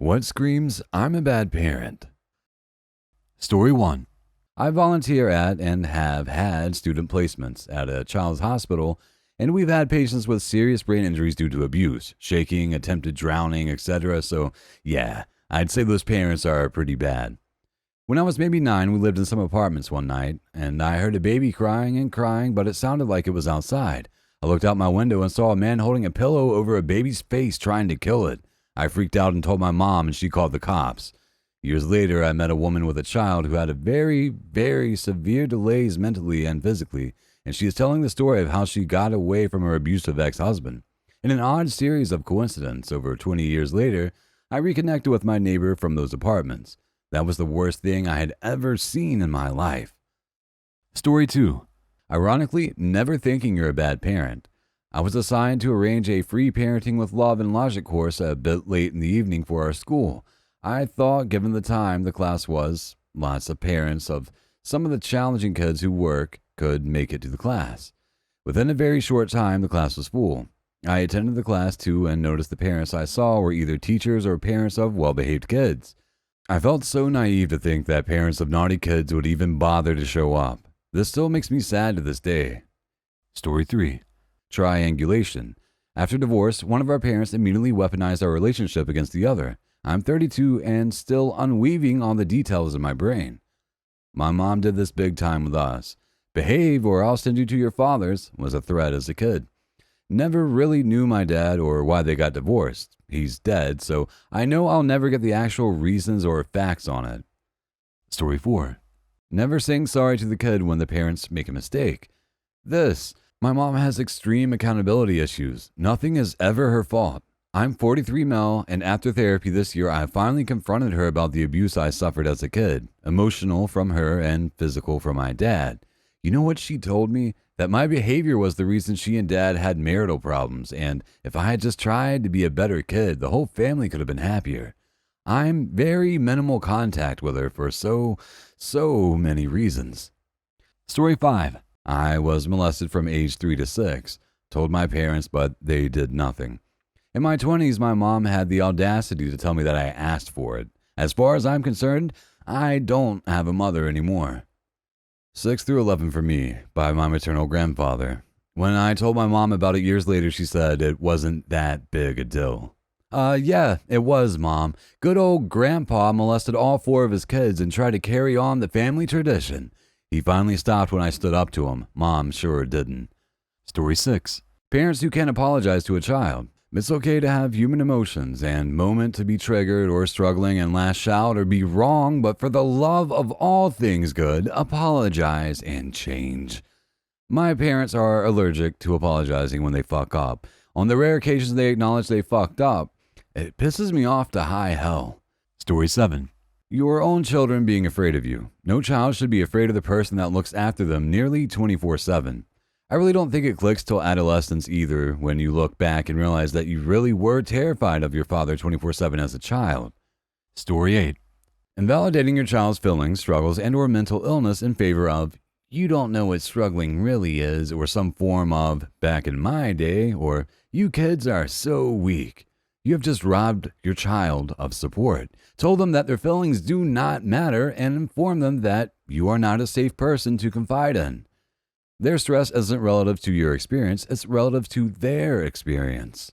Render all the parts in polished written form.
What screams, I'm a bad parent? Story 1. I volunteer at and have had student placements at a child's hospital, and we've had patients with serious brain injuries due to abuse, shaking, attempted drowning, etc. So, yeah, I'd say those parents are pretty bad. When I was maybe 9, we lived in some apartments one night, and I heard a baby crying and crying, but it sounded like it was outside. I looked out my window and saw a man holding a pillow over a baby's face trying to kill it. I freaked out and told my mom, and she called the cops. Years later, I met a woman with a child who had a very, very severe delays mentally and physically, and she is telling the story of how she got away from her abusive ex-husband. In an odd series of coincidences, over 20 years later, I reconnected with my neighbor from those apartments. That was the worst thing I had ever seen in my life. Story 2. Ironically, never thinking you're a bad parent. I was assigned to arrange a free parenting with love and logic course a bit late in the evening for our school. I thought, given the time the class was, lots of parents of some of the challenging kids who work could make it to the class. Within a very short time, the class was full. I attended the class too and noticed the parents I saw were either teachers or parents of well-behaved kids. I felt so naive to think that parents of naughty kids would even bother to show up. This still makes me sad to this day. Story 3. Triangulation. After divorce, one of our parents immediately weaponized our relationship against the other. I'm 32 and still unweaving all the details in my brain. My mom did this big time with us. Behave or I'll send you to your father's was a threat as a kid. Never really knew my dad or why they got divorced. He's dead, so I know I'll never get the actual reasons or facts on it. Story 4. Never saying sorry to the kid when the parents make a mistake. My mom has extreme accountability issues. Nothing is ever her fault. I'm 43 Mel, and after therapy this year, I finally confronted her about the abuse I suffered as a kid, emotional from her and physical from my dad. You know what she told me? That my behavior was the reason she and dad had marital problems, and if I had just tried to be a better kid, the whole family could have been happier. I'm very minimal contact with her for so many reasons. Story 5. I was molested from age 3 to 6. Told my parents, but they did nothing. In my 20s, my mom had the audacity to tell me that I asked for it. As far as I'm concerned, I don't have a mother anymore. 6 through 11 for me, by my maternal grandfather. When I told my mom about it years later, she said it wasn't that big a deal. Yeah, it was, Mom. Good old Grandpa molested all 4 of his kids and tried to carry on the family tradition. He finally stopped when I stood up to him. Mom sure didn't. Story 6. Parents who can't apologize to a child. It's okay to have human emotions and moment to be triggered or struggling and lash out or be wrong, but for the love of all things good, apologize and change. My parents are allergic to apologizing when they fuck up. On the rare occasions they acknowledge they fucked up, it pisses me off to high hell. Story 7. Your own children being afraid of you. No child should be afraid of the person that looks after them nearly 24/7. I really don't think it clicks till adolescence either, when you look back and realize that you really were terrified of your father 24/7 as a child. Story 8. Invalidating your child's feelings, struggles, and or mental illness in favor of, you don't know what struggling really is, or some form of, back in my day, or you kids are so weak. You have just robbed your child of support, told them that their feelings do not matter, and informed them that you are not a safe person to confide in. Their stress isn't relative to your experience, it's relative to their experience.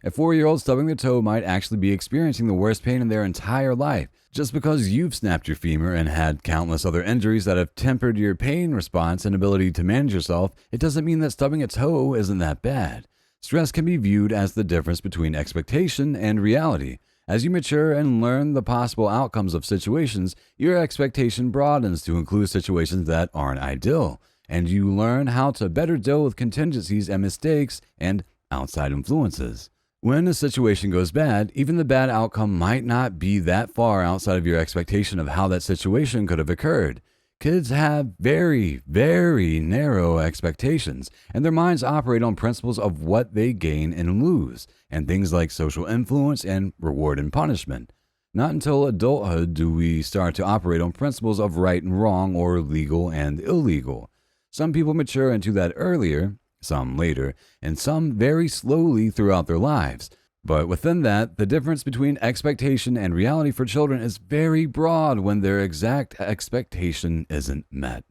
A 4-year-old stubbing their toe might actually be experiencing the worst pain in their entire life. Just because you've snapped your femur and had countless other injuries that have tempered your pain response and ability to manage yourself, it doesn't mean that stubbing a toe isn't that bad. Stress can be viewed as the difference between expectation and reality. As you mature and learn the possible outcomes of situations, your expectation broadens to include situations that aren't ideal, and you learn how to better deal with contingencies and mistakes and outside influences. When a situation goes bad, even the bad outcome might not be that far outside of your expectation of how that situation could have occurred. Kids have very, very narrow expectations, and their minds operate on principles of what they gain and lose, and things like social influence and reward and punishment. Not until adulthood do we start to operate on principles of right and wrong or legal and illegal. Some people mature into that earlier, some later, and some very slowly throughout their lives. But within that, the difference between expectation and reality for children is very broad when their exact expectation isn't met.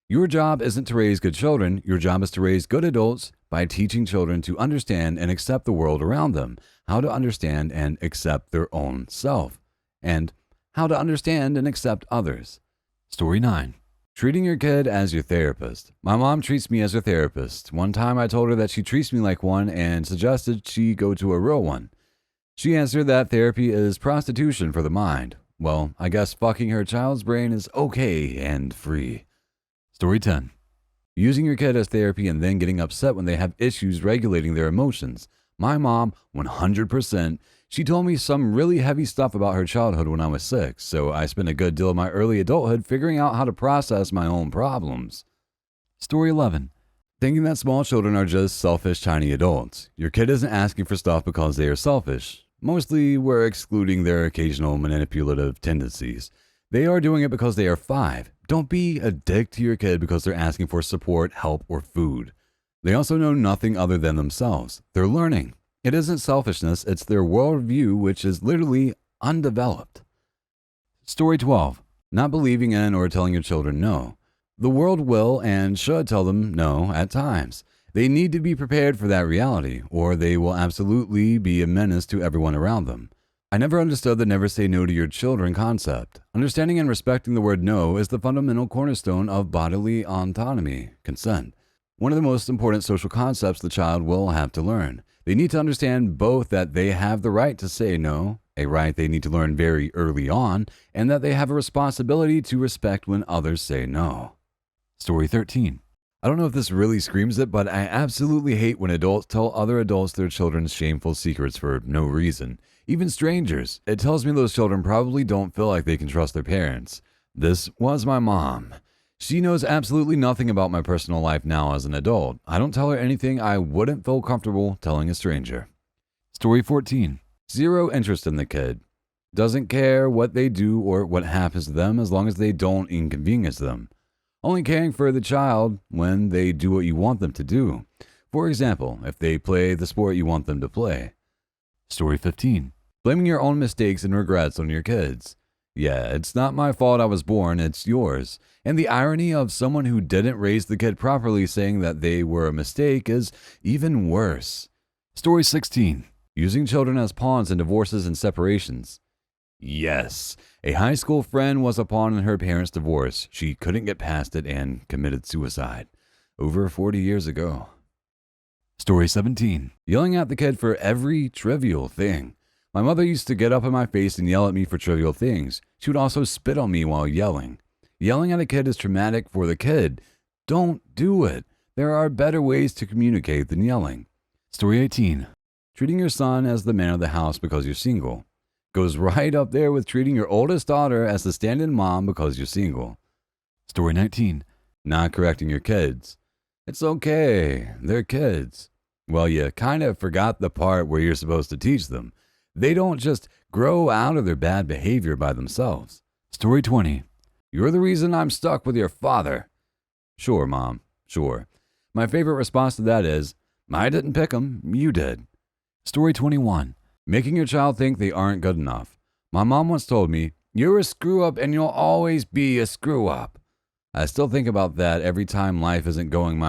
Your job isn't to raise good children, your job is to raise good adults by teaching children to understand and accept the world around them, how to understand and accept their own self, and how to understand and accept others. Story 9. Treating your kid as your therapist. My mom treats me as her therapist. One time I told her that she treats me like one and suggested she go to a real one. She answered that therapy is prostitution for the mind. Well, I guess fucking her child's brain is okay and free. Story 10. Using your kid as therapy and then getting upset when they have issues regulating their emotions. My mom, 100%, she told me some really heavy stuff about her childhood when I was 6, so I spent a good deal of my early adulthood figuring out how to process my own problems. Story 11. Thinking that small children are just selfish tiny adults. Your kid isn't asking for stuff because they are selfish. Mostly, we're excluding their occasional manipulative tendencies. They are doing it because they are 5. Don't be a dick to your kid because they're asking for support, help, or food. They also know nothing other than themselves. They're learning. It isn't selfishness, it's their worldview, which is literally undeveloped. Story 12. Not believing in or telling your children no. The world will and should tell them no at times. They need to be prepared for that reality, or they will absolutely be a menace to everyone around them. I never understood the never say no to your children concept. Understanding and respecting the word no is the fundamental cornerstone of bodily autonomy, consent. One of the most important social concepts the child will have to learn. They need to understand both that they have the right to say no, a right they need to learn very early on, and that they have a responsibility to respect when others say no. Story 13. I don't know if this really screams it, but I absolutely hate when adults tell other adults their children's shameful secrets for no reason. Even strangers. It tells me those children probably don't feel like they can trust their parents. This was my mom. She knows absolutely nothing about my personal life now as an adult. I don't tell her anything I wouldn't feel comfortable telling a stranger. Story 14. Zero interest in the kid. Doesn't care what they do or what happens to them as long as they don't inconvenience them. Only caring for the child when they do what you want them to do. For example, if they play the sport you want them to play. Story 15. Blaming your own mistakes and regrets on your kids. Yeah, it's not my fault I was born, it's yours. And the irony of someone who didn't raise the kid properly saying that they were a mistake is even worse. Story 16. Using children as pawns in divorces and separations. Yes, a high school friend was a pawn in her parents' divorce. She couldn't get past it and committed suicide. Over 40 years ago. Story 17. Yelling at the kid for every trivial thing. My mother used to get up in my face and yell at me for trivial things. She would also spit on me while yelling. Yelling at a kid is traumatic for the kid. Don't do it. There are better ways to communicate than yelling. Story 18. Treating your son as the man of the house because you're single. Goes right up there with treating your oldest daughter as the stand-in mom because you're single. Story 19. Not correcting your kids. It's okay. They're kids. Well, you kind of forgot the part where you're supposed to teach them. They don't just grow out of their bad behavior by themselves. Story 20. You're the reason I'm stuck with your father. Sure, Mom. Sure. My favorite response to that is, I didn't pick him. You did. Story 21. Making your child think they aren't good enough. My mom once told me, you're a screw-up and you'll always be a screw-up. I still think about that every time life isn't going my way.